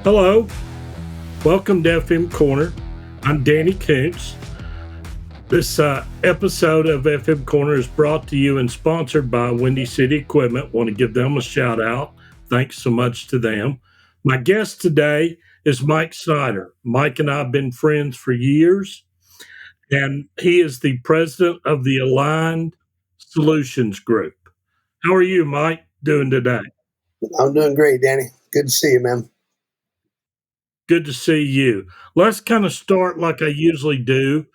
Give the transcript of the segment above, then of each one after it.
Hello, welcome to FM Corner. I'm Danny Koontz. This episode of FM Corner is brought to you and sponsored by Windy City Equipment. Want to give them a shout out. Thanks so much to them. My guest today is Mike Snyder. Mike and I have been friends for years, and he is the president of the Aligned Solutions Group. How are you, Mike, doing today? I'm doing great, Danny. Good to see you, man. Good to see you. Let's kind of start like I usually do.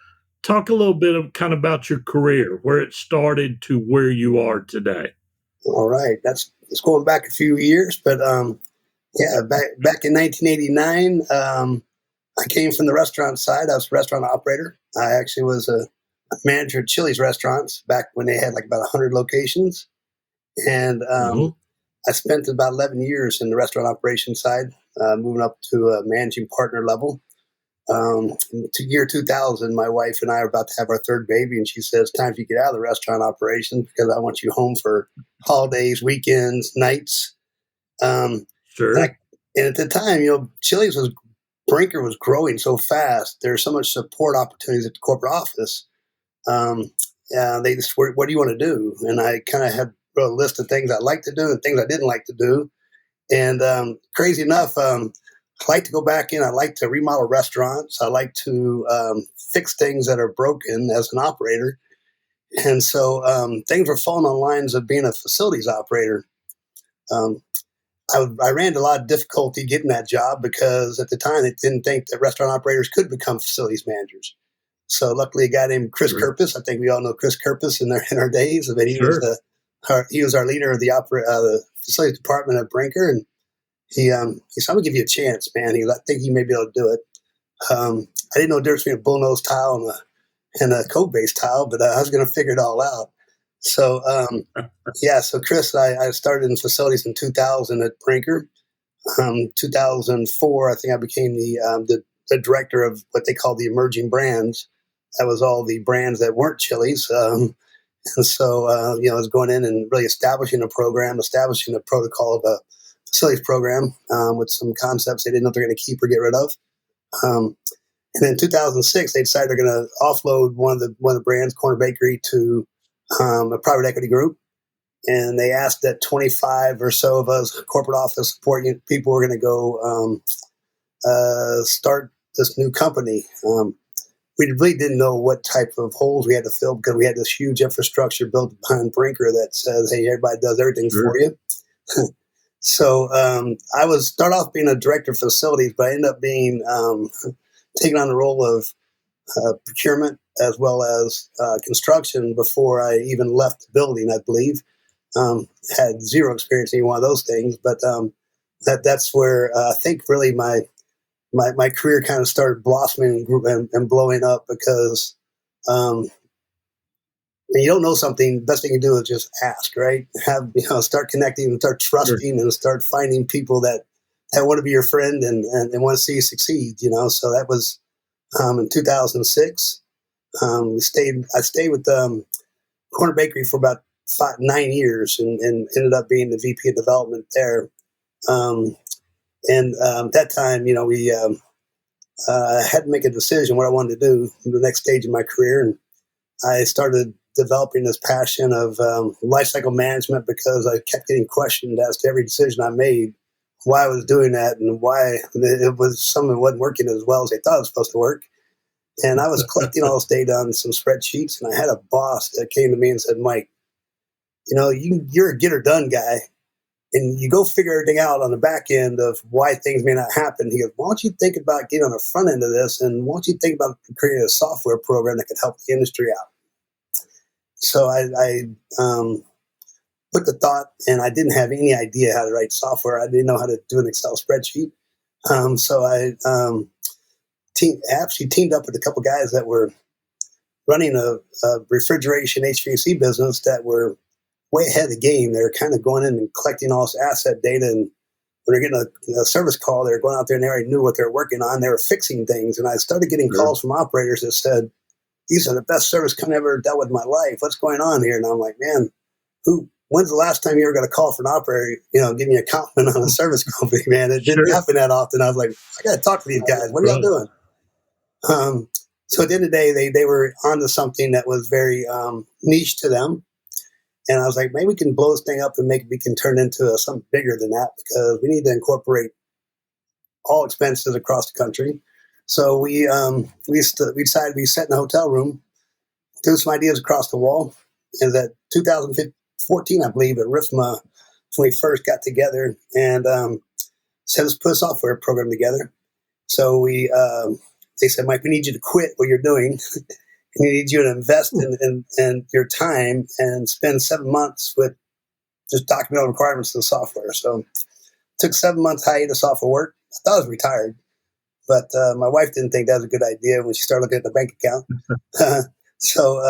Talk a little bit of kind of about your career, where it started to where you are today. All right, it's going back a few years, but yeah, back in 1989, I came from the restaurant side. I was a restaurant operator. I actually was a manager at Chili's restaurants back when they had like about 100 locations, and Mhm. I spent about 11 years in the restaurant operation side, moving up to a managing partner level. To year 2000, my wife and I are about to have our third baby, and she says, "Time for you to get out of the restaurant operation because I want you home for holidays, weekends, nights." Um, and, Sure. I, and at the time, Chili's was Brinker was growing so fast. There's so much support opportunities at the corporate office. Um, they just, what do you want to do? And I kind of had a list of things I liked to do and things I didn't like to do. And crazy enough, I like to go back in. I like to remodel restaurants. I like to fix things that are broken as an operator. And so things were falling on lines of being a facilities operator. Um, I ran into a lot of difficulty getting that job because at the time they didn't think that restaurant operators could become facilities managers. So luckily, a guy named Chris Sure. Kirpus. I think we all know Chris Kirpus in our days. But Sure. he was our leader of the facilities department at Brinker, and he said, "I'm gonna give you a chance, man." I think he may be able to do it. I didn't know the difference between a bullnose tile and a code based tile, but I was gonna figure it all out. So yeah, so Chris, I started in facilities in 2000 at Brinker. 2004, I think I became the director of what they call the emerging brands. That was all the brands that weren't Chili's. And so, I was going in and really establishing a program, establishing a protocol of a facilities program with some concepts they didn't know if they're going to keep or get rid of. Um, and then in 2006, they decided they're going to offload one of the brands, Corner Bakery, to a private equity group. And they asked that 25 or so of us corporate office support people were going to go start this new company. We really didn't know what type of holes we had to fill because we had this huge infrastructure built behind Brinker that says, "Hey, everybody does everything for Sure. you." So I was start off being a director of facilities, but I ended up being taking on the role of procurement as well as construction before I even left the building. I believe had zero experience in any one of those things, but that's where I think really my career kind of started blossoming and blowing up because when you don't know something, the best thing you do is just ask, right? Start connecting and start Sure. trusting and start finding people that want to be your friend and want to see you succeed. So that was in 2006. I stayed with Corner Bakery for about 9 years and ended up being the VP of development there. Um, and at that time, we had to make a decision what I wanted to do in the next stage of my career. And I started developing this passion of life cycle management because I kept getting questioned as to every decision I made, why I was doing that, and why it was something that wasn't working as well as they thought it was supposed to work. And I was collecting all this data on some spreadsheets, and I had a boss that came to me and said, "Mike, you're a get her done guy, and you go figure everything out on the back end of why things may not happen." He goes, "Why don't you think about getting on the front end of this, and why don't you think about creating a software program that could help the industry out?" So I put the thought, and I didn't have any idea how to write software. I didn't know how to do an Excel spreadsheet. So I actually teamed up with a couple guys that were running a refrigeration HVAC business that were way ahead of the game. They were kind of going in and collecting all this asset data, and when they're getting a service call, they were going out there and they already knew what they were working on. They were fixing things, and I started getting Sure. calls from operators that said, "These are the best service company I've ever dealt with in my life. What's going on here?" And I'm like, "Man, who when's the last time you ever got a call for an operator, give me a compliment on a service company, man? It didn't Sure. happen that often. I was like, I got to talk to these guys. What are y'all Right. doing? So at the end of the day, they were onto something that was very niche to them. And I was like, maybe we can blow this thing up and we can turn into something bigger than that, because we need to incorporate all expenses across the country. So we decided we sat in a hotel room, threw some ideas across the wall. And that 2014, I believe, at RIFMA, when we first got together and said, let's put a software program together. So they said, Mike, we need you to quit what you're doing. We need you to invest in your time and spend 7 months with just documenting requirements of the software. So took 7 months hiatus off of work. I thought I was retired, but my wife didn't think that was a good idea when she started looking at the bank account. So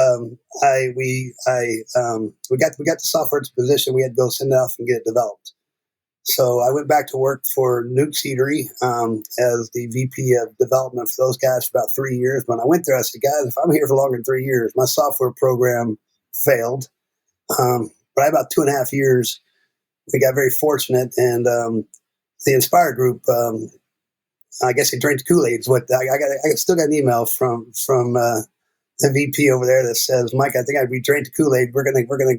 we got the software to position. We had to go send it off and get it developed. So I went back to work for Nuke Seedery as the VP of development for those guys for about 3 years. When I went there, I said, guys, if I'm here for longer than 3 years, my software program failed. But about 2.5 years, we got very fortunate, and the Inspire Group, I guess they drank the Kool-Aid. Is what I still got an email from the VP over there that says, Mike, I think we drank the Kool-Aid. We're gonna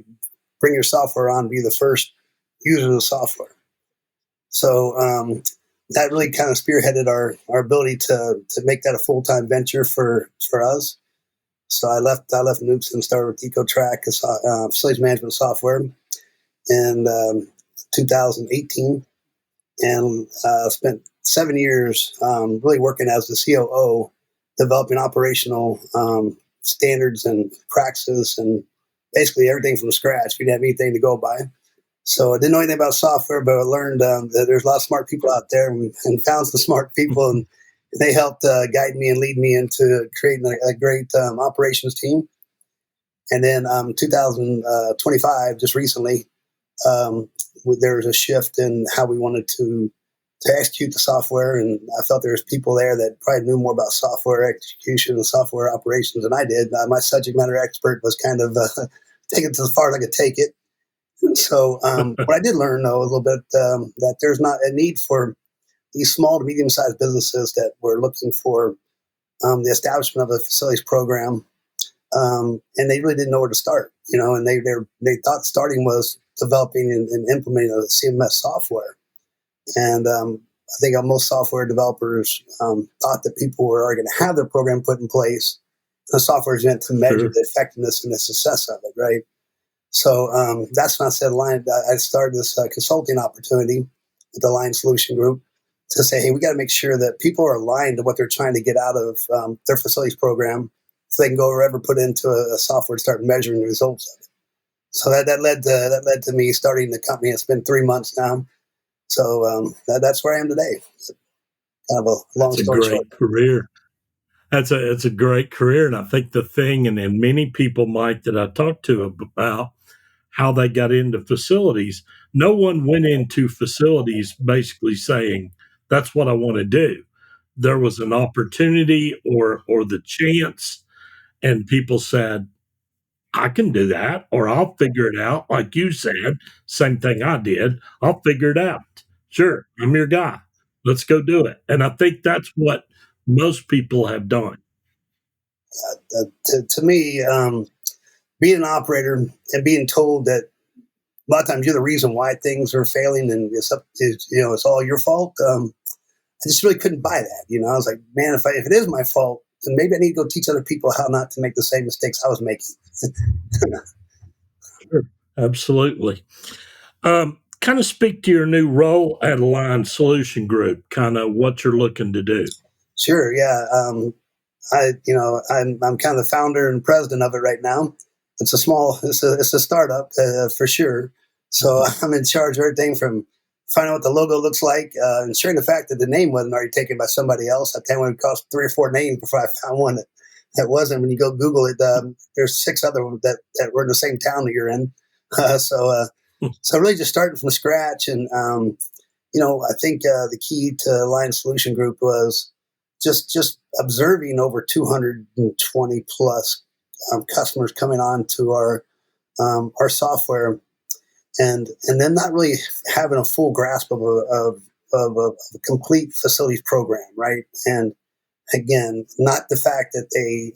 bring your software on, be the first user of the software. So that really kind of spearheaded our ability to make that a full-time venture for us. So I left Nukes and started with EcoTrack, facilities management software, in 2018, and spent 7 years really working as the COO, developing operational standards and practices and basically everything from scratch. We didn't have anything to go by. So I didn't know anything about software, but I learned that there's a lot of smart people out there, and found some smart people, and they helped guide me and lead me into creating a great operations team. And then 2025, just recently, there was a shift in how we wanted to execute the software, and I felt there was people there that probably knew more about software execution and software operations than I did. My subject matter expert was kind of taking it as far as I could take it. So what I did learn, though, a little bit, that there's not a need for these small to medium-sized businesses that were looking for the establishment of a facilities program, and they really didn't know where to start, and they thought starting was developing and implementing a CMS software. And I think most software developers thought that people were already going to have their program put in place. The software is meant to measure the effectiveness and the success of it, right? So that's when I said I started this consulting opportunity with the Line Solution Group to say, hey, we got to make sure that people are aligned to what they're trying to get out of their facilities program, so they can go wherever, put into a software to start measuring the results of it. So that led to me starting the company. It's been 3 months now. So that's where I am today. Kind of a long story short. Great career. It's a great career, and I think the thing, and many people, Mike, that I talked to about how they got into facilities, no one went into facilities basically saying, that's what I want to do. There was an opportunity or the chance, and people said, I can do that, or I'll figure it out. Like you said, same thing I did. I'll figure it out. Sure, I'm your guy. Let's go do it. And I think that's what most people have done. To me, being an operator and being told that a lot of times you're the reason why things are failing and it's all your fault. I just really couldn't buy that. I was like, man, if it is my fault, then maybe I need to go teach other people how not to make the same mistakes I was making. Sure, absolutely. Kind of speak to your new role at Align Solution Group, kind of what you're looking to do. Sure, yeah. I'm kind of the founder and president of it right now. It's a startup for sure. So I'm in charge of everything from finding out what the logo looks like, ensuring the fact that the name wasn't already taken by somebody else. I tell you, it cost 3 or 4 names before I found one that wasn't. When you go Google it, there's 6 other ones that were in the same town that you're in. So really just starting from scratch. And, I think the key to Line Solution Group was just observing over 220 plus customers coming on to our software, and then not really having a full grasp of a complete facilities program, right? And again, not the fact that they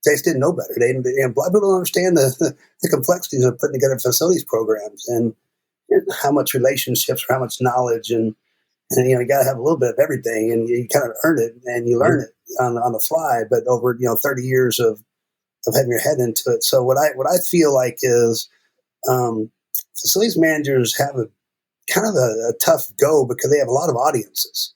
just didn't know better. A lot of people don't understand the complexities of putting together facilities programs and how much relationships or how much knowledge and you got to have a little bit of everything, and you kind of earn it and you learn it on the fly. But over 30 years of having your head into it. So what I feel like is facilities managers have a kind of a tough go because they have a lot of audiences.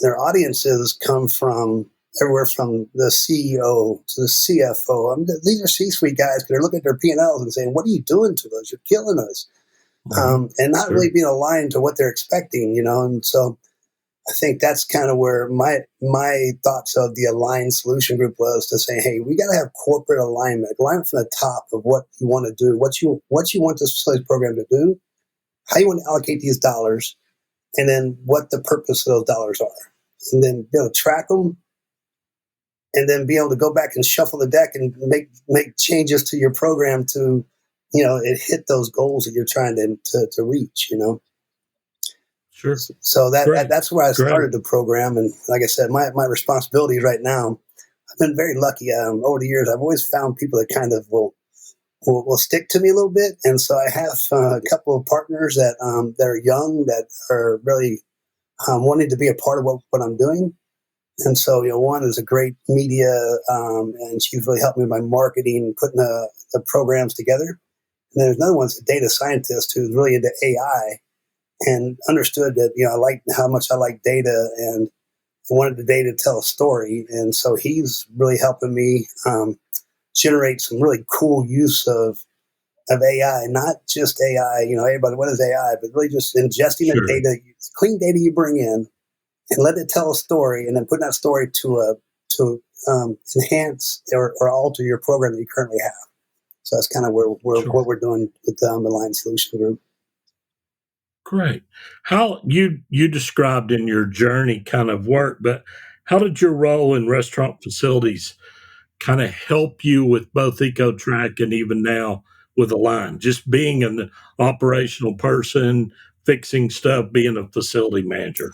Their audiences come from everywhere from the CEO to the CFO. These are C-suite guys because they're looking at their P&Ls and saying, "What are you doing to us? You're killing us," and not really being aligned to what they're expecting, And so I think that's kind of where my thoughts of the aligned solution group was to say, hey, we got to have corporate alignment from the top of what you want to do, what you want this facilities program to do, how you want to allocate these dollars, and then what the purpose of those dollars are, and then be able to track them, and then be able to go back and shuffle the deck and make changes to your program to, it hit those goals that you're trying to reach, Sure. So that's where I started the program. And like I said, my responsibilities right now, I've been very lucky. Over the years, I've always found people that kind of will stick to me a little bit. And so I have a couple of partners that are young, that are really wanting to be a part of what I'm doing. And so, one is a great media, and she's really helped me with my marketing, putting the programs together. And then there's another one's a data scientist who's really into AI and understood that, I like how much I like data and wanted the data to tell a story. And so he's really helping me generate some really cool use of AI, not just AI, everybody, what is AI, but really just ingesting the data, clean data you bring in, and let it tell a story, and then putting that story to enhance or alter your program that you currently have. So that's kind of what we're doing with the Aligned Solution Group. Great. How you described in your journey kind of work, but how did your role in restaurant facilities kind of help you with both EcoTrack and even now with Align? Just being an operational person, fixing stuff, being a facility manager.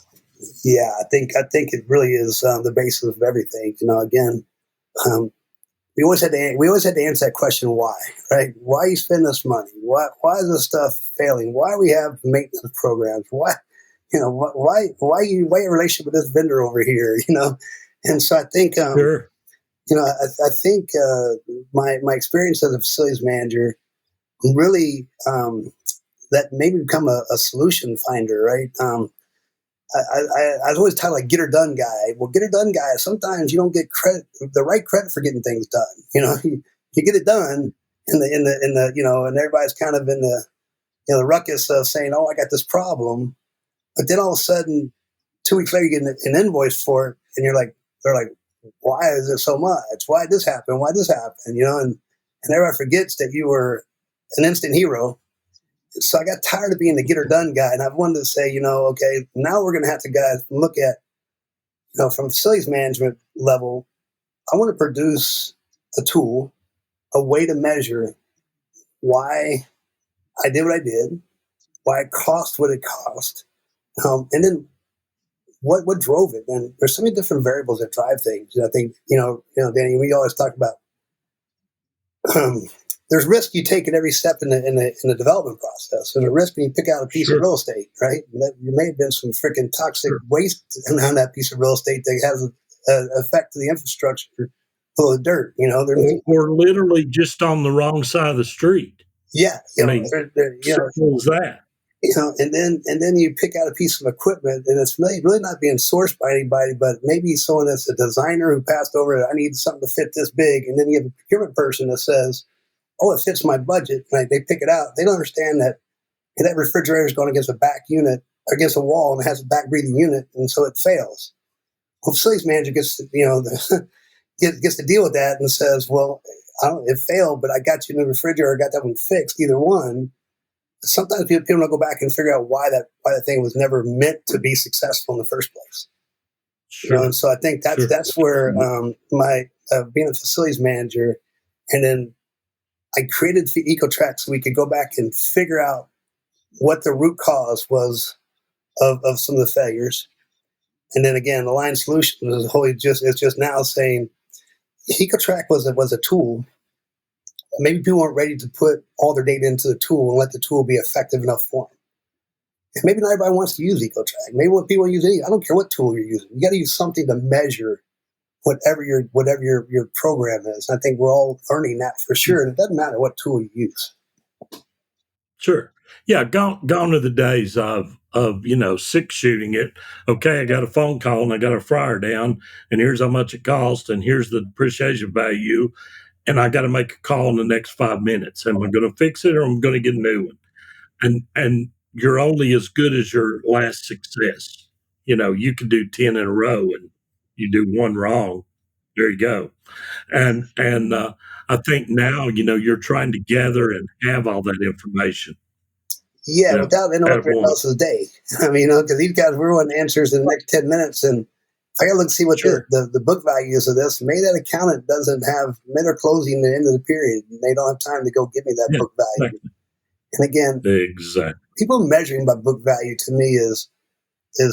Yeah, I think it really is the basis of everything. Again, we always had to answer that question: why, right? Why you spend this money? Why is this stuff failing? Why we have maintenance programs? Why, why your relationship with this vendor over here? And so I think, Sure. I think my experience as a facilities manager really that made me become a solution finder, right? I was always titled like "get her done guy." Well, get her done guy. Sometimes you don't get the right credit for getting things done. You get it done in the and everybody's kind of in the ruckus of saying, "Oh, I got this problem," but then all of a sudden, 2 weeks later, you get an invoice for it, and they're like, "Why is it so much? Why did this happen? Why did this happen?" And everybody forgets that you were an instant hero. So I got tired of being the get her done guy, and I wanted to say, okay, now we're going to have to guys look at, from facilities management level, I want to produce a tool, a way to measure why I did what I did, why it cost what it cost, and then what drove it. And there's so many different variables that drive things. I think, Danny, we always talk about there's risk you take at every step in the development process. There's a risk when you pick out a piece of real estate, right? There may have been some freaking toxic waste around that piece of real estate that has an effect to the infrastructure full of dirt. Or literally just on the wrong side of the street. Yeah, simple as that. And then you pick out a piece of equipment, and it's really not being sourced by anybody, but maybe someone that's a designer who passed over it. I need something to fit this big, and then you have a procurement person that says, "Oh, it fits my budget." And they pick it out. They don't understand that refrigerator is going against a back unit, against a wall, and it has a back breathing unit, and so it fails. Well, facilities manager gets to, gets to deal with that and says, "Well, it failed, but I got you a new refrigerator. I got that one fixed. Either one." Sometimes people don't go back and figure out why that thing was never meant to be successful in the first place. And so I think that's where my being a facilities manager, and then I created EcoTrack so we could go back and figure out what the root cause was of some of the failures. And then again, Align Solutions is wholly it's just now saying EcoTrack was a tool. Maybe people weren't ready to put all their data into the tool and let the tool be effective enough for them. And maybe not everybody wants to use EcoTrack. Maybe what people use, I don't care what tool you're using. You got to use something to measure whatever your program is. I think we're all learning that for sure. And it doesn't matter what tool you use. Sure. Yeah, gone are the days of six shooting it. Okay, I got a phone call and I got a fryer down, and here's how much it cost, and here's the depreciation value, and I got to make a call in the next 5 minutes. Am I going to fix it or am I going to get a new one? And you're only as good as your last success. You can do 10 in a row, and you do one wrong. There you go. And I think now you're trying to gather and have all that information. Yeah, without anyone at once. else's day. I mean, because these guys, we're wanting answers in the next 10 minutes. And I got to look and see what Sure. the book value is of this. Maybe that accountant doesn't have, maybe they're closing the end of the period. And they don't have time to go give me that book value. Exactly. And again, Exactly. people measuring by book value to me is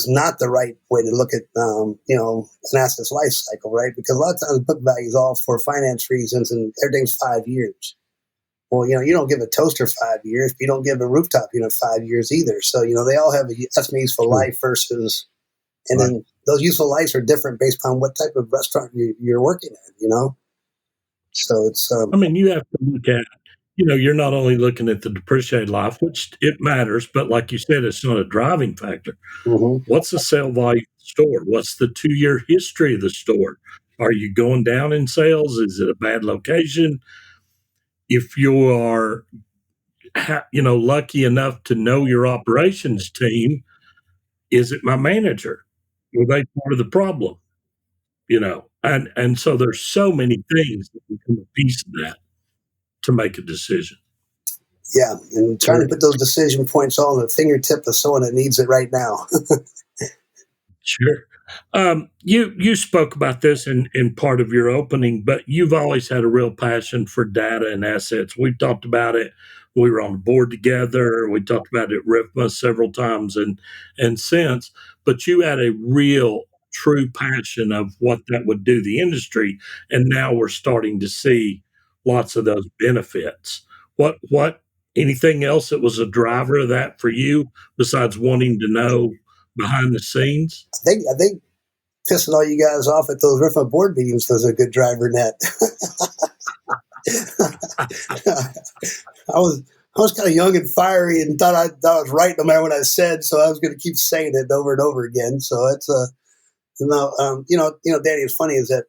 not the right way to look at, an asset's life cycle, right? Because a lot of times book value is all for finance reasons and everything's 5 years. Well, you don't give a toaster 5 years, but you don't give a rooftop unit 5 years either. So, they all have estimate useful life versus, and then those useful lives are different based on what type of restaurant you're working at, So it's. You have to look at, you're not only looking at the depreciated life, which it matters, but like you said, it's not a driving factor. Mm-hmm. What's the sale value of the store? What's the 2-year history of the store? Are you going down in sales? Is it a bad location? If you are, lucky enough to know your operations team, is it my manager? Were they part of the problem? And so there's so many things that become a piece of that to make a decision. Yeah, and trying to put those decision points on the fingertip of someone that needs it right now. Sure. You spoke about this in part of your opening, but you've always had a real passion for data and assets. We've talked about it. We were on the board together. We talked about it at RIFMA several times and since, but you had a real true passion of what that would do the industry. And now we're starting to see lots of those benefits. What anything else that was a driver of that for you besides wanting to know behind the scenes? I think pissing all you guys off at those RIFMA board meetings was a good driver net. I was kind of young and fiery and thought I was right no matter what I said, so I was going to keep saying it over and over again. So it's Danny, it's funny is that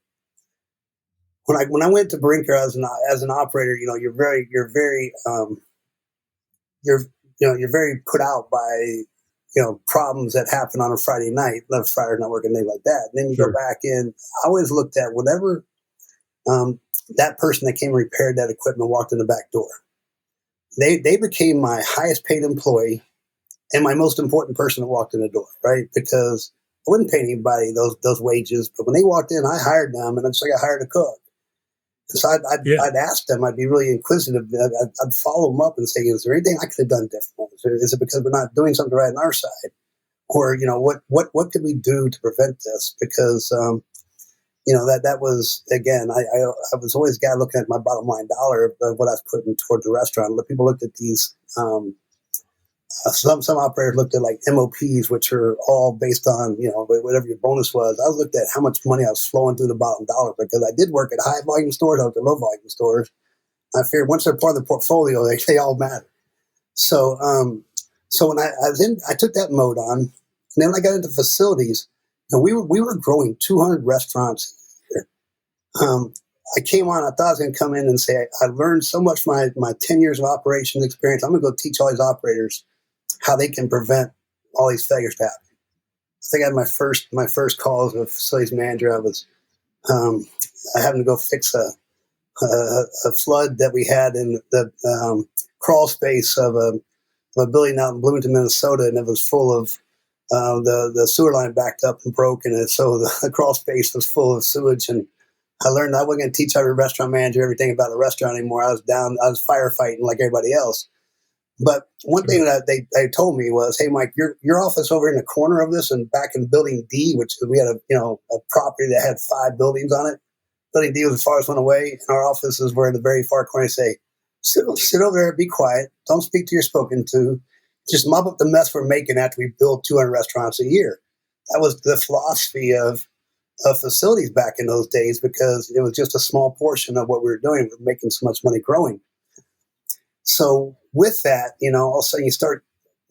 when I went to Brinker as an operator, you're very put out by problems that happen on a Friday night, not Friday not working, things like that. And then you go back in. I always looked at whenever that person that came and repaired that equipment walked in the back door, they became my highest paid employee and my most important person that walked in the door, right? Because I wouldn't pay anybody those wages, but when they walked in, I hired them, and it's like I hired a cook. So I'd ask them. I'd be really inquisitive. I'd follow them up and say, "Is there anything I could have done different? Is it because we're not doing something right on our side, or what could we do to prevent this?" Because that was again, I was always a guy looking at my bottom line dollar of what I was putting toward the restaurant. People looked at these. Some operators looked at like MOPs, which are all based on whatever your bonus was. I looked at how much money I was flowing through the bottom dollar because I did work at high volume stores, I worked at low volume stores. I figured once they're part of the portfolio, they all matter. So when I took that mode on, and then when I got into facilities, we were growing 200 restaurants a year. I came on, I thought I was going to come in and say, I learned so much from my 10 years of operations experience. I'm going to go teach all these operators how they can prevent all these failures to happen. I think I had my first call as a facilities manager. I happened to go fix a flood that we had in the crawl space of a building out in Bloomington, Minnesota, and it was full of the sewer line backed up and broken, and so the crawl space was full of sewage, and I learned I wasn't going to teach every restaurant manager everything about the restaurant anymore. I was firefighting like everybody else. But one thing that they told me was, "Hey, Mike, your office over in the corner of this, and back in Building D, which we had a property that had 5 buildings on it. Building D was the farthest one away, and our offices were in the very far corner." They say, sit over there, be quiet, don't speak to your spoken to, just mop up the mess we're making after we build 200 restaurants a year. That was the philosophy of facilities back in those days, because it was just a small portion of what we were doing. We're making so much money growing. So with that, all of a sudden you start,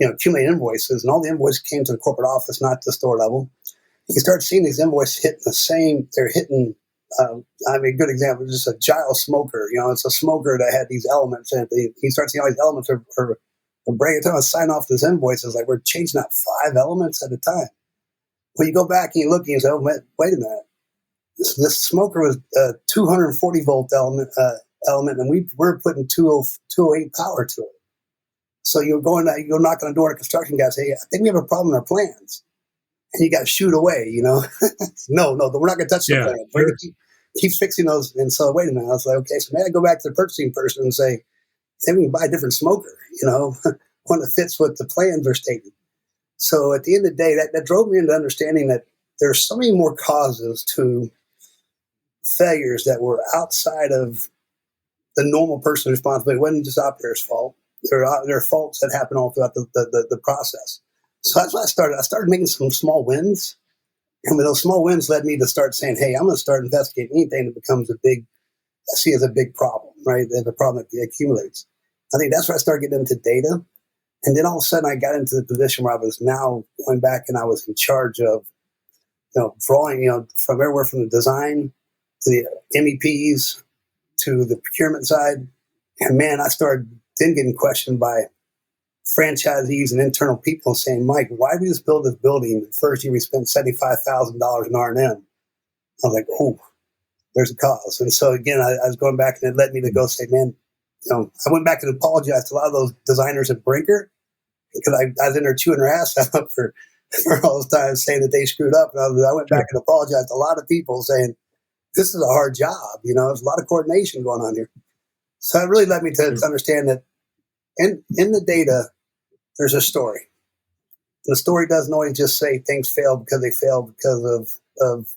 accumulating invoices, and all the invoices came to the corporate office, not the store level. You start seeing these invoices hitting they're hitting, a good example is just a Giles smoker. It's a smoker that had these elements, and you start seeing all these elements are breaking down and sign off these invoices like we're changing out 5 elements at a time. When you go back and you look and you say, "Oh, wait a minute, this smoker was a 240 volt element, and we're putting 208 power to it." So you go knock on the door, and a construction guy say, "I think we have a problem in our plans," and you got to shoot away. No, we're not going to touch the plans. We're going to keep fixing those. And so, wait a minute. I was like, okay, so maybe I go back to the purchasing person and say, maybe we can buy a different smoker. One that fits what the plans are stating. So at the end of the day, that drove me into understanding that there's so many more causes to failures that were outside of the normal person's responsibility. It wasn't just operator's fault. There are faults that happen all throughout the process. So that's why I started. I started making some small wins. And those small wins led me to start saying, hey, I'm going to start investigating anything that becomes I see as a big problem, right? As a problem that accumulates. I think that's where I started getting into data. And then all of a sudden I got into the position where I was now going back and I was in charge of, drawing, from everywhere from the design to the MEPs to the procurement side. And man, I started then getting questioned by franchisees and internal people saying, Mike, why did we just build this building? The first year we spent $75,000 in R&M. I was like, oh, there's a cause. And so again, I was going back, and it led me to go say, man, I went back and apologized to a lot of those designers at Brinker, because I was in there chewing their ass out for all those times saying that they screwed up. And I went back and apologized to a lot of people saying, this is a hard job. There's a lot of coordination going on here. So it really led me to understand that in the data, there's a story. The story doesn't always just say things failed because they failed because of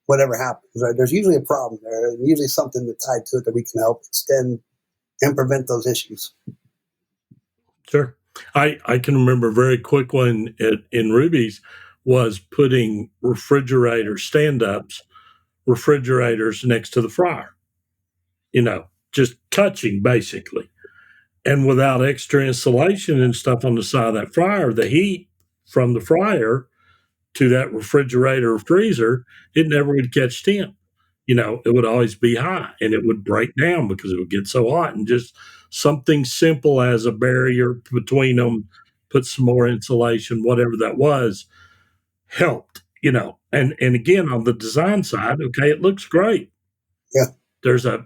whatever happens. Right? There's usually a problem there, and usually something that's tied to it that we can help extend and prevent those issues. Sure. I can remember a very quick one in Ruby's was putting stand-ups, refrigerators next to the fryer, just touching basically. And without extra insulation and stuff on the side of that fryer, the heat from the fryer to that refrigerator or freezer, it never would catch temp. It would always be high and it would break down because it would get so hot. And just something simple as a barrier between them, put some more insulation, whatever that was, helped, And again, on the design side, okay, it looks great. Yeah. There's a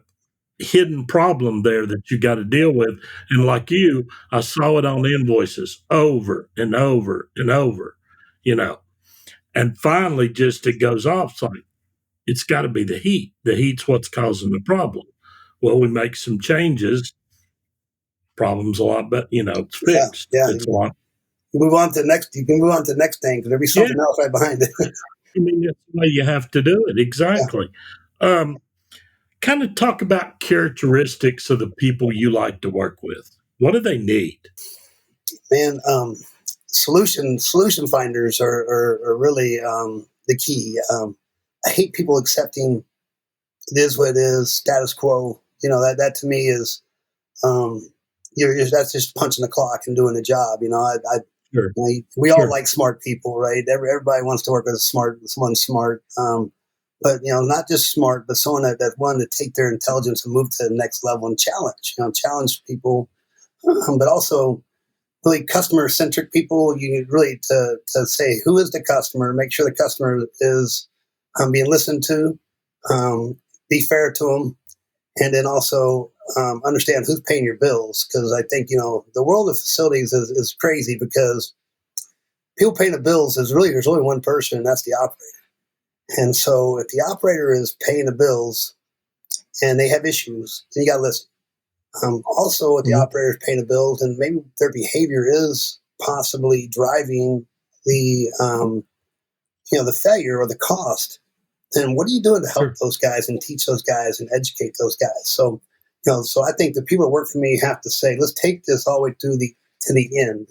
hidden problem there that you got to deal with. And like you, I saw it on invoices over and over and over, and finally just it goes off. It's like, it's got to be the heat. The heat's what's causing the problem. Well, we make some changes. Problem's a lot, but it's fixed. Yeah. It's a lot. You can move on to the next thing, because there'll be something else right behind it. That's the way you have to do it. Exactly. Yeah. Kind of talk about characteristics of the people you like to work with. What do they need? Man, solution finders are really the key. I hate people accepting it is what it is, status quo. That to me is that's just punching the clock and doing the job. Sure. We all like smart people, right? Everybody wants to work with someone smart. But not just smart, but someone that wanted to take their intelligence and move to the next level and challenge people, but also really customer-centric people. You need really to say, who is the customer, make sure the customer is being listened to, be fair to them, and then also understand who's paying your bills. Because I think, the world of facilities is crazy, because people paying the bills there's only one person, and that's the operator. And so if the operator is paying the bills and they have issues, then you got to listen. Also, if the Mhm. operator is paying the bills and maybe their behavior is possibly driving the the failure or the cost, then what are you doing to help Sure. those guys and teach those guys and educate those guys? So, so I think the people that work for me have to say, let's take this all the way to the end,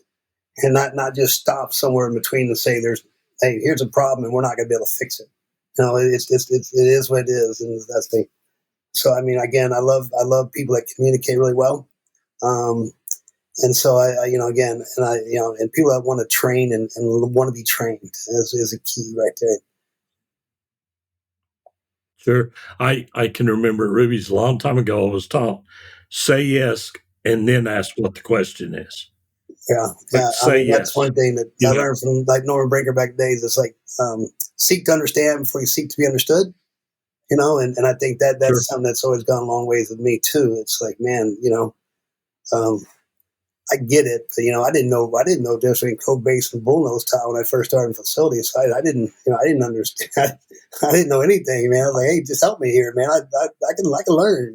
and not just stop somewhere in between and say, there's, hey, here's a problem, and we're not going to be able to fix it. It is what it is, and that's the. So I mean, again, I love people that communicate really well. Um, and so again, and people that want to train and want to be trained is a key right there. Sure. I can remember at Ruby's a long time ago, I was taught, say yes and then ask what the question is. Yeah, But yeah. I say mean, that's yes, one thing that you I know? learned from like Norman Breaker back days. It's like seek to understand before you seek to be understood. And I think that Sure. that's something that's always gone a long ways with me too. It's like, man, um, I get it, but I didn't know difference between code base and bullnose tile when I first started in facilities. So I didn't understand. I didn't know anything, man. I was like, hey, just help me here, man. I can learn.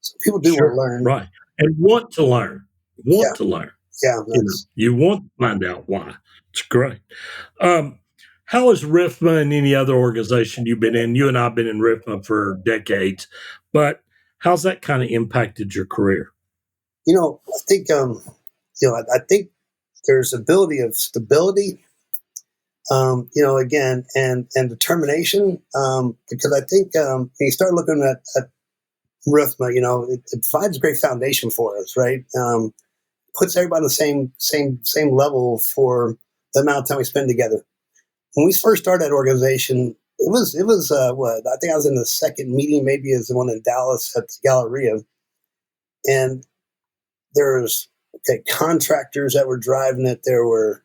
So people do want to Sure. learn. Right. And want to learn. Yeah, Want to learn. yeah. That's You want to find out why. It's great. Um, how is RIFMA and any other organization you've been in? You and I've been in RIFMA for decades, but how's that kind of impacted your career? I think I think there's ability of stability, again, and determination, because I think when you start looking at RIFMA, it provides a great foundation for us, right? Puts everybody on the same level for the amount of time we spend together. When we first started that organization, it was what I think I was in the second meeting, maybe as the one in Dallas at the Galleria, and there was contractors that were driving it. There were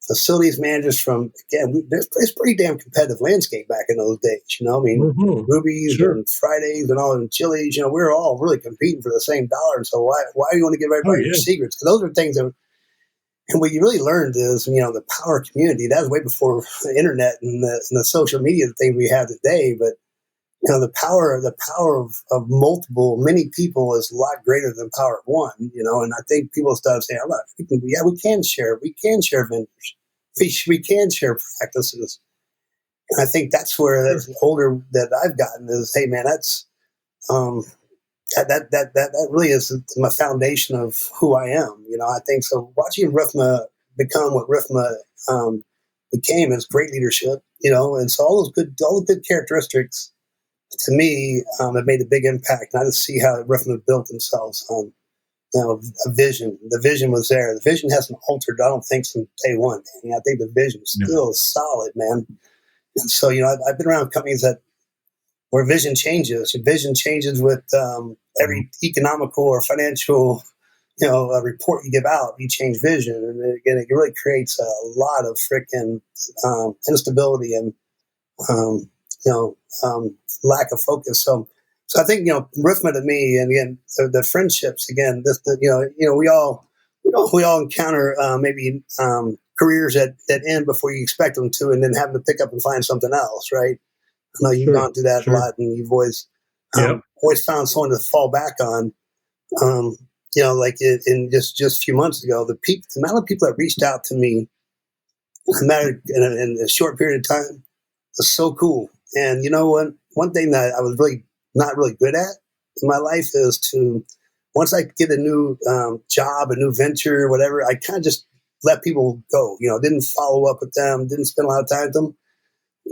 facilities managers from, again, it's pretty damn competitive landscape back in those days. I mean, Mhm. Rubies Sure. and Fridays and all and Chili's. We were all really competing for the same dollar. And so why do you want to give Oh, everybody your yeah. secrets? Because those are things that. And what you really learned is, the power of community. That was way before the internet and the social media thing we have today. But the power of multiple many people is a lot greater than the power of one. And I think people start saying, look, we can share vendors, we can share practices. And I think that's where, Sure. that's the older that I've gotten, is, hey man, that's um that really is my foundation of who I am. I think so. Watching RIFMA become what RIFMA became is great leadership. And so all the good characteristics to me, it made a big impact. And I just see how Ruffman built themselves on, a vision. The vision was there. The vision hasn't altered, I don't think, since day one. I think the vision Yeah. still is solid, man. And so, I've been around companies that where vision changes. Your vision changes with Mhm. every economical or financial, report you give out. You change vision, and it really creates a lot of freaking instability and um, you know, lack of focus. So I think Rifma to me, and again, the friendships again. We all encounter maybe careers that end before you expect them to, and then having to pick up and find something else. Right? I know you've Sure. gone through that a Sure. lot, and you've Yep. always found someone to fall back on. Um, like in just a few months ago, the amount of people that reached out to me in a short period of time was so cool. And you know what? One thing that I was really not really good at in my life is to, once I get a new job, a new venture, whatever, I kind of just let people go. Didn't follow up with them, didn't spend a lot of time with them.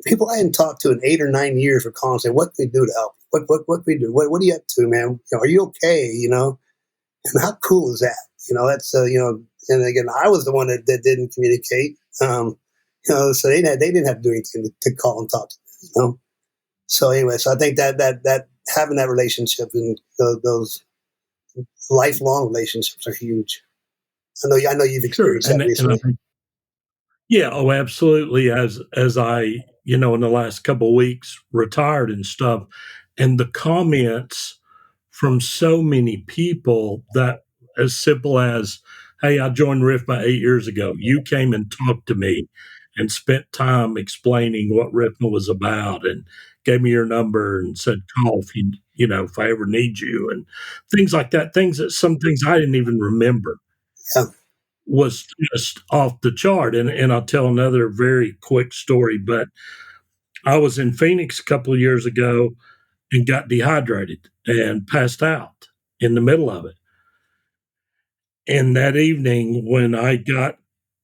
People I hadn't talked to in 8 or 9 years were calling and saying, "What can we do to help? What can we do? What are you up to, man? Are you okay? And how cool is that? That's And again, I was the one that didn't communicate. So they didn't have to do anything to call and talk to me. So anyway, so I think that having that relationship and those lifelong relationships are huge. I know you've Sure. experienced that And I recently. think, yeah, oh, absolutely. As I, in the last couple of weeks retired and stuff, and the comments from so many people that as simple as, "Hey, I joined RIFMA 8 years ago. You came and talked to me, and spent time explaining what RIFMA was about and gave me your number and said, call if if I ever need you and things like that. Some things I didn't even remember Yeah. was just off the chart. And I'll tell another very quick story, but I was in Phoenix a couple of years ago and got dehydrated and passed out in the middle of it. And that evening, when I got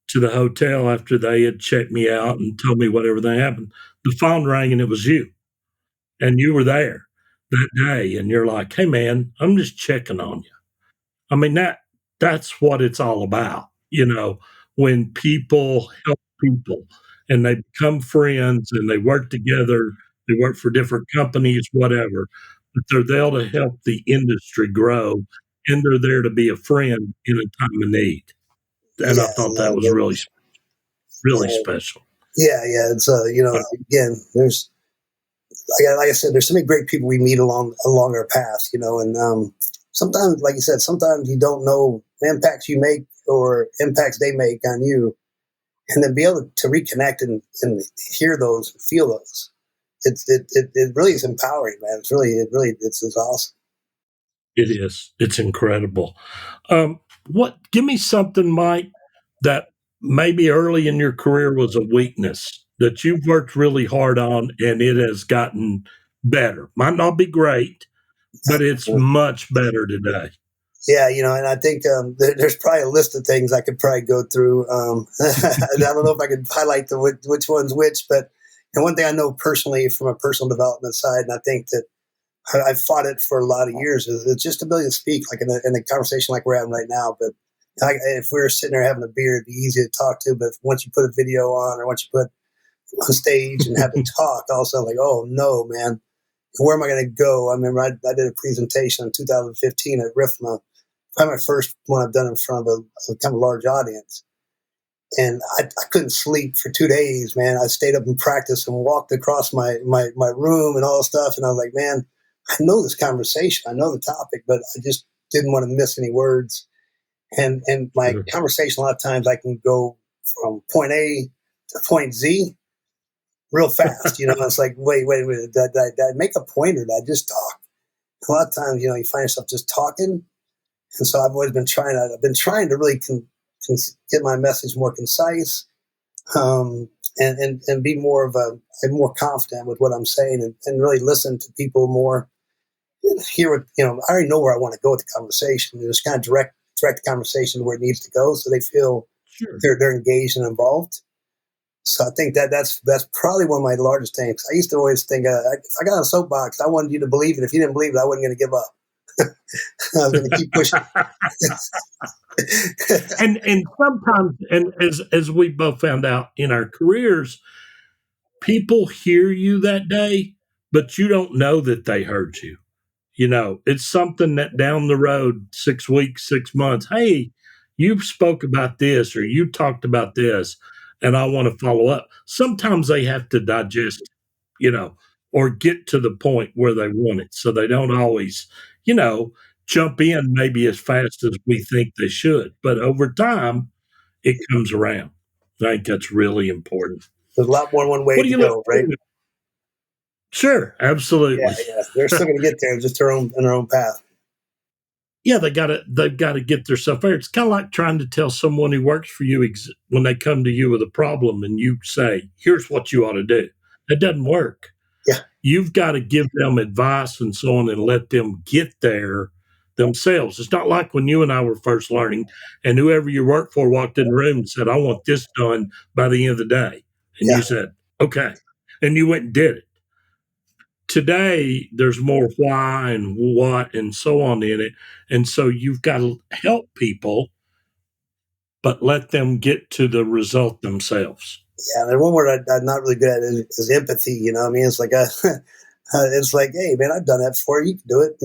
to the hotel after they had checked me out and told me what everything happened, the phone rang and it was you. And you were there that day. And you're like, hey, man, I'm just checking on you. I mean, that's what it's all about, when people help people and they become friends and they work together, they work for different companies, whatever, but they're there to help the industry grow and they're there to be a friend in a time of need. And I Yeah. thought that No, was really, really yeah. special. Yeah. It's But again, there's like I said, there's so many great people we meet along our path, and sometimes, like you said, sometimes you don't know the impacts you make or impacts they make on you, and then be able to reconnect and hear those, feel those. It really is empowering, man. It's awesome. it is. It's incredible. Give me something, Mike, that maybe early in your career was a weakness that you've worked really hard on and it has gotten better. Might not be great, but it's much better today. Yeah, and I think there's probably a list of things I could probably go through. I don't know if I could highlight which one's which, but one thing I know personally from a personal development side, and I think that I've fought it for a lot of years, is it's just ability to speak, like in a conversation like we're having right now. But if we were sitting there having a beer, it'd be easy to talk to. But once you put a video on, or once you put on stage and have to talk, all of a sudden, like, oh no, man, where am I going to go? I remember I did a presentation in 2015 at RIFMA, probably my first one I've done in front of a kind of large audience. And I couldn't sleep for 2 days, man. I stayed up and practiced and walked across my room and all this stuff. And I was like, man, I know this conversation. I know the topic, but I just didn't want to miss any words. And my Sure. conversation, a lot of times I can go from point A to point Z real fast. It's like, wait, did I make a point or did I just talk? A lot of times, you find yourself just talking. And so I've always been I've been trying to really get my message more concise, and be more more confident with what I'm saying, and really listen to people more, hear what, I already know where I want to go with the conversation, and just kind of direct the conversation to where it needs to go so they feel Sure. they're engaged and involved. So I think that's probably one of my largest things. I used to always think, if I got on a soapbox, I wanted you to believe it. If you didn't believe it, I wasn't going to give up. I was going to keep pushing. And sometimes, and as we both found out in our careers, people hear you that day, but you don't know that they heard you. It's something that down the road, 6 weeks, 6 months, hey, you spoke about this or you talked about this, and I want to follow up. Sometimes they have to digest, you know, or get to the point where they want it. So they don't always, you know, jump in maybe as fast as we think they should. But over time, it comes around. I think that's really important. There's a lot more than one way What do to you look go, right? forward to? Sure, Yeah, absolutely. yeah. They're still going to get there, just in their own path. Yeah, they've got to get their stuff there. It's kind of like trying to tell someone who works for you when they come to you with a problem and you say, "Here's what you ought to do." It doesn't work. Yeah, You've got to give them advice and so on and let them get there themselves. It's not like when you and I were first learning and whoever you worked for walked in the room and said, "I want this done by the end of the day." And yeah, you said, "Okay." And you went and did it. Today there's more why and what and so on in it, and so you've got to help people but let them get to the result themselves. yeah. There's one word I'm not really good at is empathy. I mean, it's like it's like, hey, man, I've done that before. You can do it.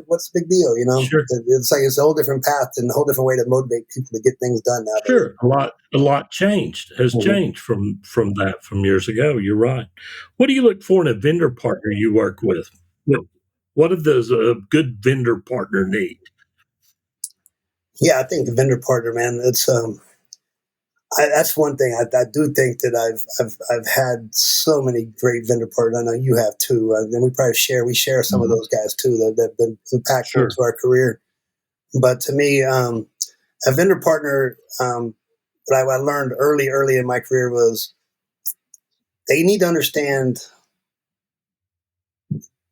What's the big deal? Sure. It's like it's a whole different path and a whole different way to motivate people to get things done nowadays. Sure, a lot has Mhm. changed from years ago. You're right. What do you look for in a vendor partner you work with? what, what does a good vendor partner need? Yeah, I think the vendor partner, man, it's That's one thing. I do think that I've had so many great vendor partners. I know you have too. And we share some of Mhm. those guys too that've been impactful Sure. to our career. But to me, a vendor partner that I learned early in my career was they need to understand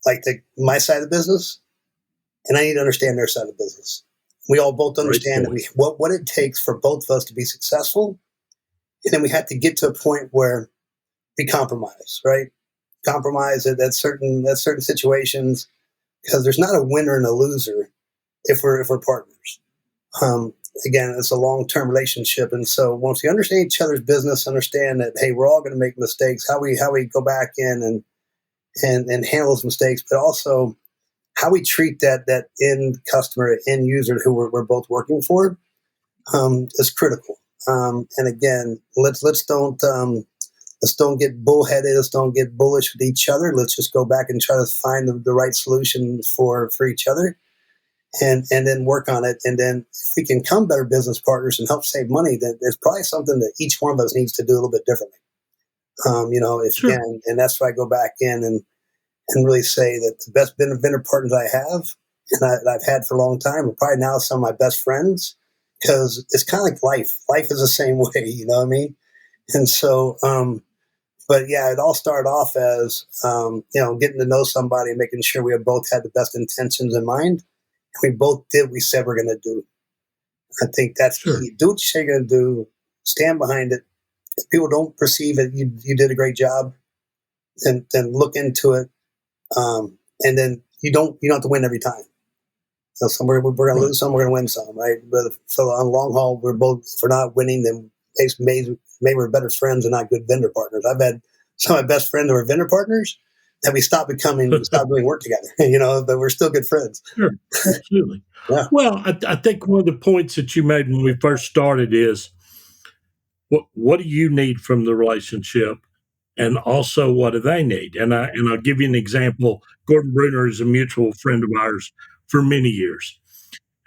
like my side of the business, and I need to understand their side of the business. We all both Great understand that point. what it takes for both of us to be successful, and then we have to get to a point where we compromise, right? Compromise at certain situations because there's not a winner and a loser if we're partners. Um, Again, it's a long term relationship, and so once we understand each other's business, understand that hey, we're all going to make mistakes. How we go back in and handle those mistakes, but also how we treat that end customer, end user who we're both working for is critical. And again, let's don't get bullheaded. Let's don't get bullish with each other. Let's just go back and try to find the right solution for each other, and then work on it. And then if we can become better business partners and help save money, then there's probably something that each one of us needs to do a little bit differently. If Sure. again, and that's why I go back in and really say that the best vendor partners I have and I've had for a long time are probably now some of my best friends because it's kind of like life. Life is the same way, you know what I mean? And so, but yeah, it all started off as, getting to know somebody and making sure we have both had the best intentions in mind. And we both did what we said we're going to do. I think that's Sure. key. Do what you say you're going to do, stand behind it. If people don't perceive that you did a great job, then look into it. And then you don't have to win every time. So somewhere we're going to Right. lose some, we're going to win some, right? But so on the long haul, if we're not winning, then maybe we're better friends and not good vendor partners. I've had some of my best friends who are vendor partners that we stopped doing work together, but we're still good friends. Sure. Absolutely. Yeah, Well, I think one of the points that you made when we first started is what do you need from the relationship, and also what do they need? And I'll give you an example. Gordon Bruner is a mutual friend of ours for many years,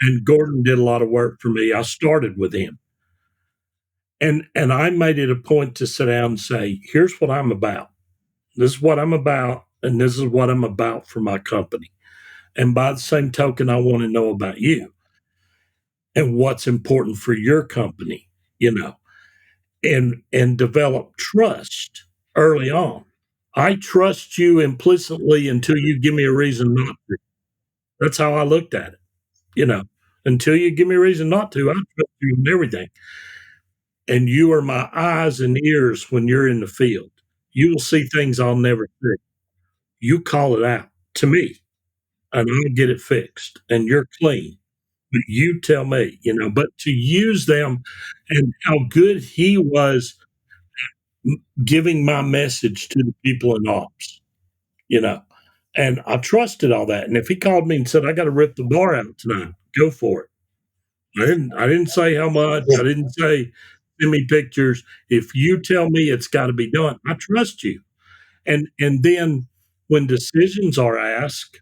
and Gordon did a lot of work for me. I started with him, and I made it a point to sit down and say, "Here's what I'm about. This is what I'm about, and this is what I'm about for my company. And by the same token, I want to know about you and what's important for your company, you know, and develop trust early on. I trust you implicitly until you give me a reason not to." That's how I looked at it, you know. Until you give me a reason not to, I trust you in everything. And you are my eyes and ears when you're in the field. You will see things I'll never see. You call it out to me, and I'll get it fixed. And you're clean. But you tell me, but to use them and how good he was giving my message to the people in ops, you know. And I trusted all that. And if he called me and said, "I got to rip the bar out tonight," go for it. I didn't say how much. yeah, I didn't say send me pictures. If you tell me it's got to be done, I trust you. And then when decisions are asked,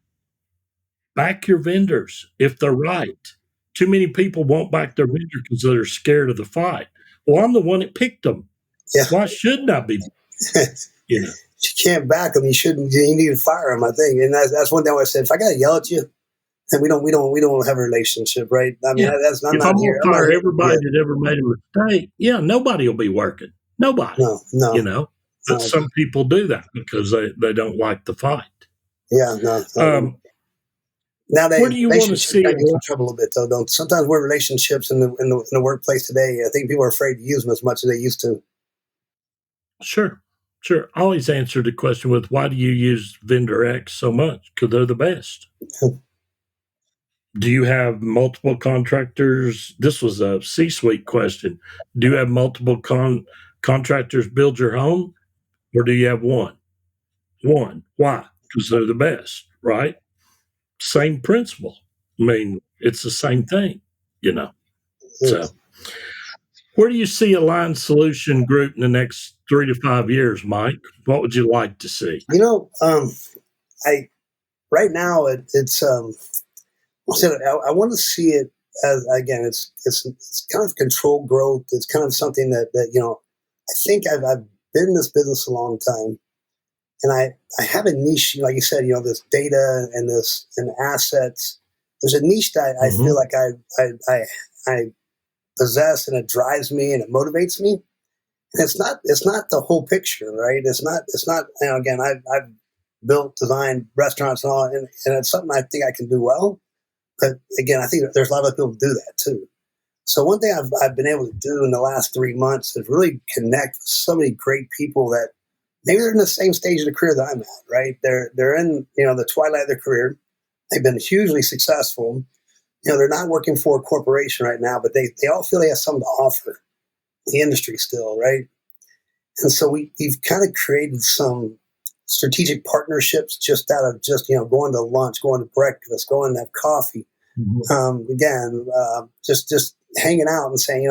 back your vendors if they're right. Too many people won't back their vendor because they're scared of the fight. Well, I'm the one that picked them. yeah. Why shouldn't I be? You know, You can't back them. You shouldn't. You need to fire them. I think, and that's one thing I said. If I got to yell at you, then we don't have a relationship, right? I mean, yeah. that's I'm If not I'm here. gonna I'm not fire here. everybody Yeah, that ever made a mistake, yeah, nobody will be working. Nobody, no, no, you know. But no. some people do that because they don't like the fight. Yeah, no. So Um, where nowadays, do you want to relationships see kind it? of get you in trouble a little bit, though. Don't sometimes we're relationships in the workplace today. I think people are afraid to use them as much as they used to. Sure, sure. I always answer the question with, "Why do you use vendor X so much? Because they're the best." Do you have multiple contractors? This was a C-suite question. Do you have multiple contractors build your home, or do you have one? One. Why? Because they're the best, right? Same principle. I mean, it's the same thing, you know. Yeah. So, where do you see Aligned Solution Group in the next 3 to 5 years, Mike? What would you like to see? You know, I right now it's I want to see it. again, it's kind of controlled growth. It's kind of something that I think I've been in this business a long time, and I have a niche, like you said, this data and assets. There's a niche that I feel Mm-hmm. like I possess, and it drives me and it motivates me. And it's not the whole picture, right? It's not. Again, I've built, designed restaurants and all, and it's something I think I can do well. But again, I think there's a lot of people who do that too. So one thing I've been able to do in the last 3 months is really connect with so many great people that maybe they're in the same stage of the career that I'm at, right? They're in the twilight of their career. They've been hugely successful. They're not working for a corporation right now, but they all feel they have something to offer the industry still, right? And so we've kind of created some strategic partnerships just out of just going to lunch, going to breakfast, going to have coffee. Mm-hmm. Just hanging out and saying,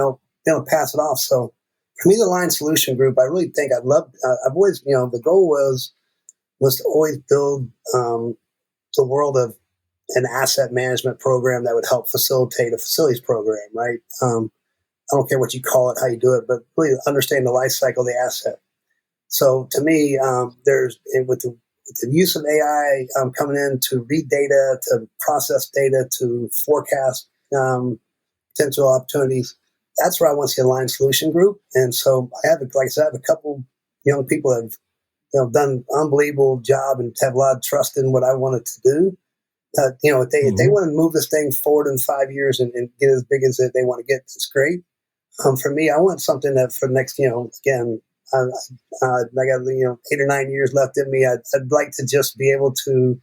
pass it off. So for me, the Line Solution Group, I really think I'd love. I've always, the goal was to always build the world of an asset management program that would help facilitate a facilities program, right? I don't care what you call it, how you do it, but really understand the life cycle of the asset. So to me, there's with the use of AI coming in to read data, to process data, to forecast potential opportunities. That's where I want to see a Line Solution Group. And so like I said, I have a couple young people that have done an unbelievable job and have a lot of trust in what I wanted to do. If they want to move this thing forward in 5 years and get as big as they want to get, it's great. For me, I want something that for the next, again, I got 8 or 9 years left in me. I'd like to just be able to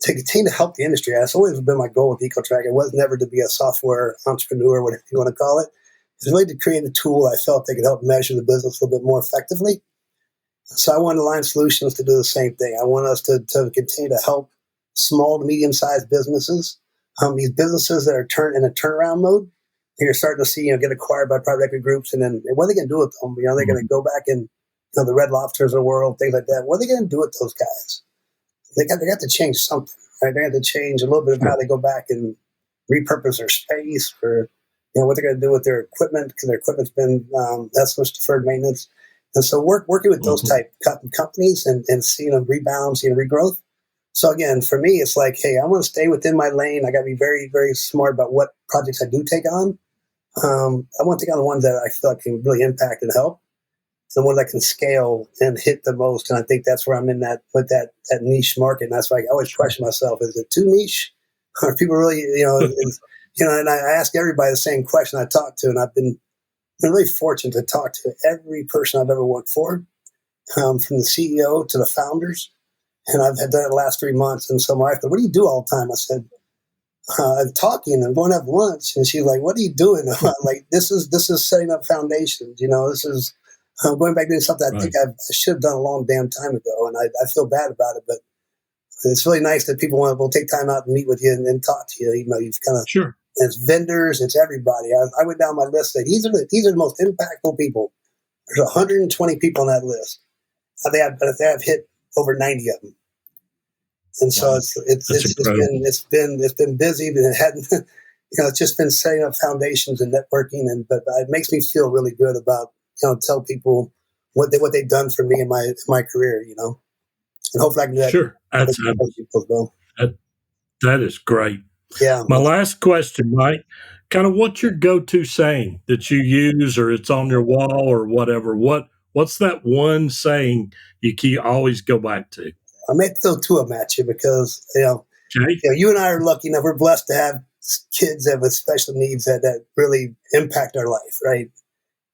continue to help the industry. That's always been my goal with EcoTrack. It was never to be a software entrepreneur, whatever you want to call it. It's really to create a tool I felt that could help measure the business a little bit more effectively. So I want Align Solutions to do the same thing. I want us to continue to help small to medium-sized businesses, these businesses that are in a turnaround mode. You're starting to see, get acquired by private equity groups, and then what are they going to do with them? They're going to go back and, the Red Lobsters of the world, things like that. What are they going to do with those guys? They got to change something, right? They have to change a little bit of how they go back and repurpose their space for, what they're going to do with their equipment, because their equipment's been that's much deferred maintenance. And so working with those type companies and seeing them rebound, seeing regrowth. So again, for me, it's like, hey, I want to stay within my lane. I got to be very, very smart about what projects I do take on. I want to take on the ones that I feel like can really impact and help, and the ones that can scale and hit the most. And I think that's where I'm in that niche market. And that's why I always question myself: is it too niche? Are people really, And I ask everybody the same question I talk to, and I've been really fortunate to talk to every person I've ever worked for, from the CEO to the founders. And I've had done it the last 3 months. And so my wife said, "What do you do all the time?" I said, "I'm talking. I'm going to have lunch." And she's like, "What are you doing?" I'm like, this is setting up foundations. This is going back doing something I think I should have done a long damn time ago. And I feel bad about it, but it's really nice that people will take time out and meet with you and talk to you. You've kind of, Sure. it's vendors, it's everybody. I went down my list. That these are the most impactful people. There's 120 people on that list. I've hit over 90 of them. And so it's been busy, but it hadn't, it's just been setting up foundations and networking, but it makes me feel really good about, tell people what they've done for me in my career, and hopefully I can do that. Sure. Other people as well. That is great. Yeah. My last question, Mike, kind of what's your go-to saying that you use, or it's on your wall or whatever? What's that one saying you always go back to? I may throw two of them at you because, you and I are lucky enough. We're blessed to have kids that with special needs that really impact our life, right?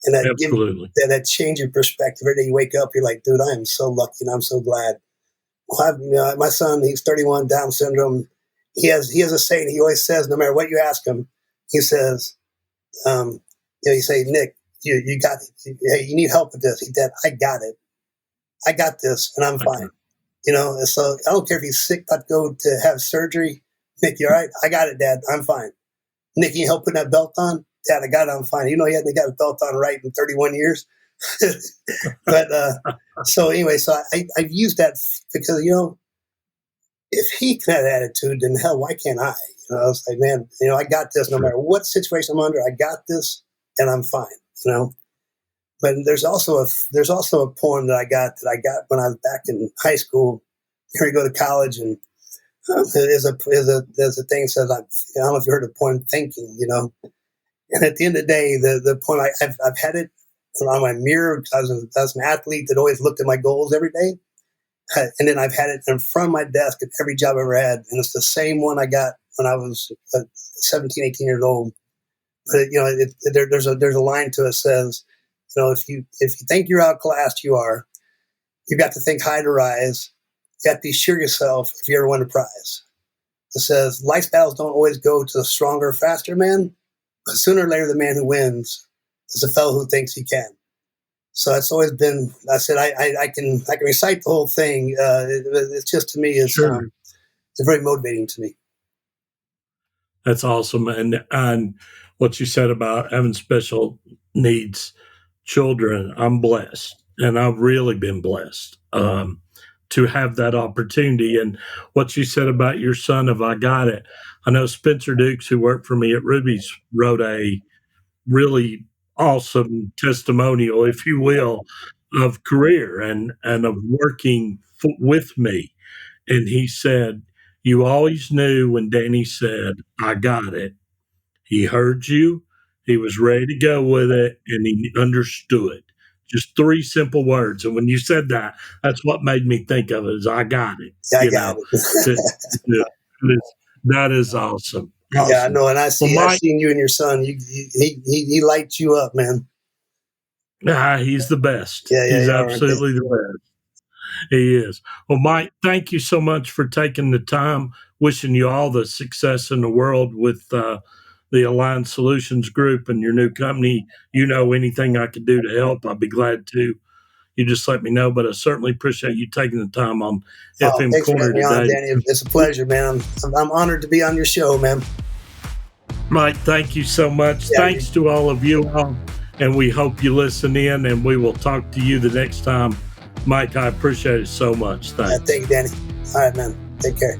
And that Absolutely. that change your perspective. Every day you wake up, you're like, dude, I am so lucky and I'm so glad. Well, my son, he's 31, Down syndrome. He has a saying. He always says, no matter what you ask him, he says, you say, "Nick, you got it. Hey, you need help with this." He said, "I got it. I got this, and I'm fine." And so I don't care if he's sick, got to go to have surgery. "Nick, you all right?" "I got it, Dad. I'm fine." "Nick, you help put that belt on?" "Dad, I got it. I'm fine." He hadn't got a belt on right in 31 years. But so anyway, so I've used that because, if he can have attitude, then hell, why can't I? I was like, man, I got this. No matter what situation I'm under, I got this, and I'm fine. But there's also a poem that I got when I was back in high school. Here we go to college, and there's a thing that says, I don't know if you heard the poem "Thinking," And at the end of the day, the poem I've had it on my mirror. I was an athlete that always looked at my goals every day. And then I've had it in front of my desk at every job I ever had. And it's the same one I got when I was 17, 18 years old. But, there's a line to it that says, if you think you're outclassed, you are. You got to think high to rise. You have to be sure yourself if you ever win a prize. It says, life's battles don't always go to the stronger, faster man. But sooner or later, the man who wins is the fellow who thinks he can. So it's always been. I said I can recite the whole thing. It's just, to me, it's very motivating to me. That's awesome, and what you said about having special needs children, I'm blessed, and I've really been blessed to have that opportunity. And what you said about your son, if I got it, I know Spencer Dukes, who worked for me at Ruby's, wrote a really awesome testimonial, if you will, of career and of working with me. And he said, you always knew when Danny said, I got it. He heard you, he was ready to go with it, and he understood. Just 3 simple words. And when you said that, that's what made me think of it, is I got it. Yeah, I got it. That is awesome. Yeah, I know, and I've seen you and your son. He lights you up, man. He's the best. Yeah, he's absolutely the best. He is. Well, Mike, thank you so much for taking the time. Wishing you all the success in the world with the Aligned Solutions Group and your new company. Anything I could do to help, I'd be glad to. You just let me know. But I certainly appreciate you taking the time on FM thanks Corner for having me today. On, Danny. It's a pleasure, man. I'm honored to be on your show, man. Mike, thank you so much. Yeah, thanks to all of you all, and we hope you listen in, and we will talk to you the next time. Mike, I appreciate it so much. Thanks. Thank you, Danny. All right, man. Take care.